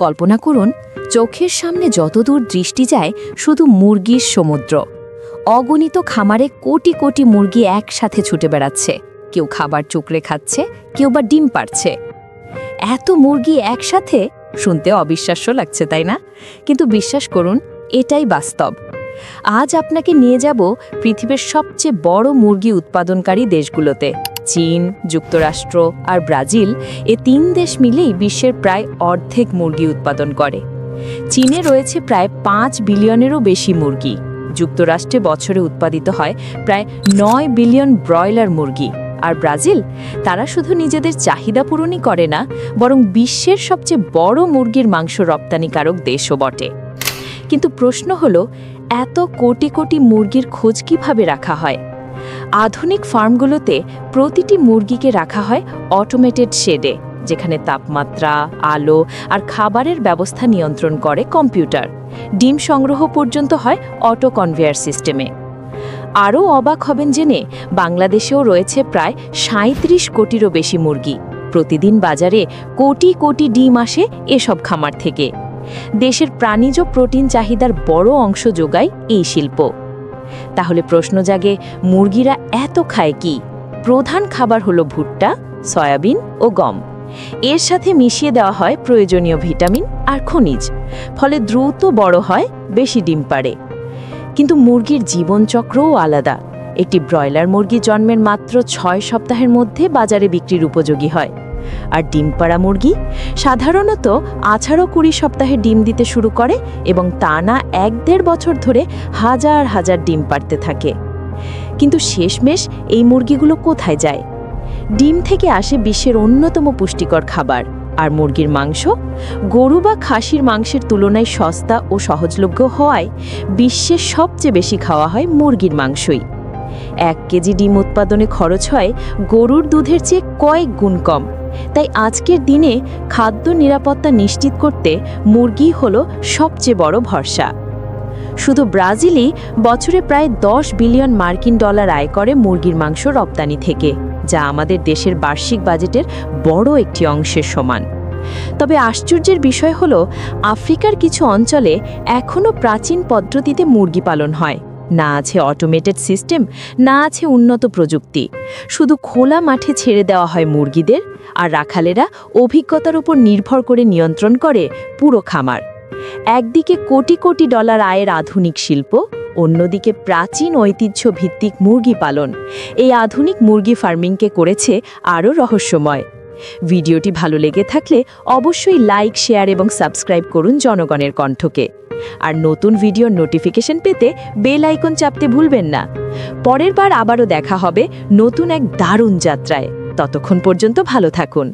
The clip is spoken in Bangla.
কল্পনা করুন, চোখের সামনে যতদূর দৃষ্টি যায় শুধু মুরগির সমুদ্র। অগণিত খামারে কোটি কোটি মুরগি একসাথে ছুটে বেড়াচ্ছে, কেউ খাবার চুকরে খাচ্ছে, কেউ বা ডিম পাড়ছে। এত মুরগি একসাথে শুনতে অবিশ্বাস্য লাগছে, তাই না? কিন্তু বিশ্বাস করুন, এটাই বাস্তব। আজ আপনাকে নিয়ে যাব পৃথিবীর সবচেয়ে বড় মুরগি উৎপাদনকারী দেশগুলোতে। চীন, যুক্তরাষ্ট্র আর ব্রাজিল, এ 3 দেশ মিলেই বিশ্বের প্রায় অর্ধেক মুরগি উৎপাদন করে। চীনে রয়েছে প্রায় 5 বিলিয়নেরও বেশি মুরগি। যুক্তরাষ্ট্রে বছরে উৎপাদিত হয় প্রায় 9 বিলিয়ন ব্রয়লার মুরগি। আর ব্রাজিল, তারা শুধু নিজেদের চাহিদা পূরণই করে না, বরং বিশ্বের সবচেয়ে বড় মুরগির মাংস রপ্তানিকারক দেশও বটে। কিন্তু প্রশ্ন হলো, এত কোটি কোটি মুরগির খোঁজ কিভাবে রাখা হয়? আধুনিক ফার্মগুলোতে প্রতিটি মুরগিকে রাখা হয় অটোমেটেড শেডে, যেখানে তাপমাত্রা, আলো আর খাবারের ব্যবস্থা নিয়ন্ত্রণ করে কম্পিউটার। ডিম সংগ্রহ পর্যন্ত হয় অটো কনভেয়ার সিস্টেমে। আরও অবাক হবেন জেনে, বাংলাদেশেও রয়েছে প্রায় 37 কোটিরও বেশি মুরগি। প্রতিদিন বাজারে কোটি কোটি ডিম আসে এসব খামার থেকে। দেশের প্রাণীজ প্রোটিন চাহিদার বড় অংশ যোগায় এই শিল্প। তাহলে প্রশ্ন জাগে, মুরগিরা এত খায় কি? প্রধান খাবার হলো ভুট্টা, সয়াবিন ও গম। এর সাথে মিশিয়ে দেওয়া হয় প্রয়োজনীয় ভিটামিন আর খনিজ, ফলে দ্রুত বড় হয়, বেশি ডিম পাড়ে। কিন্তু মুরগির জীবনচক্রও আলাদা। একটি ব্রয়লার মুরগি জন্মের মাত্র 6 সপ্তাহের মধ্যে বাজারে বিক্রির উপযোগী হয়। আর ডিম পাড়া মুরগি সাধারণত 18-20 সপ্তাহে ডিম দিতে শুরু করে এবং টানা 1-1.5 বছর ধরে হাজার হাজার ডিম পাড়তে থাকে। কিন্তু শেষমেশ এই মুরগিগুলো কোথায় যায়? ডিম থেকে আসে বিশ্বের অন্যতম পুষ্টিকর খাবার। আর মুরগির মাংস গরু বা খাসির মাংসের তুলনায় সস্তা ও সহজলভ্য হওয়ায় বিশ্বের সবচেয়ে বেশি খাওয়া হয় মুরগির মাংসই। 1 কেজি ডিম উৎপাদনে খরচ হয় গরুর দুধের চেয়ে কয়েক গুণ কম। তাই আজকের দিনে খাদ্য নিরাপত্তা নিশ্চিত করতে মুরগি হলো সবচেয়ে বড় ভরসা। শুধু ব্রাজিলই বছরে প্রায় 10 বিলিয়ন মার্কিন ডলার আয় করে মুরগির মাংস রপ্তানি থেকে, যা আমাদের দেশের বার্ষিক বাজেটের বড় একটি অংশের সমান। তবে আশ্চর্যের বিষয় হলো, আফ্রিকার কিছু অঞ্চলে এখনও প্রাচীন পদ্ধতিতে মুরগি পালন হয়। না আছে অটোমেটেড সিস্টেম, না আছে উন্নত প্রযুক্তি। শুধু খোলা মাঠে ছেড়ে দেওয়া হয় মুরগিদের, আর রাখালেরা অভিজ্ঞতার উপর নির্ভর করে নিয়ন্ত্রণ করে পুরো খামার। একদিকে কোটি কোটি ডলার আয়ের আধুনিক শিল্প, অন্যদিকে প্রাচীন ঐতিহ্য ভিত্তিক মুরগি পালন। এই আধুনিক মুরগি ফার্মিংকে করেছে আরও রহস্যময়। ভিডিওটি ভালো লেগে থাকলে অবশ্যই লাইক, শেয়ার এবং সাবস্ক্রাইব করুন জনগণের কণ্ঠকে। আর নতুন ভিডিওর নোটিফিকেশন পেতে বেল আইকন চাপতে ভুলবেন না। পরের বার আবারও দেখা হবে নতুন এক দারুণ যাত্রায়। ততক্ষণ পর্যন্ত ভালো থাকুন।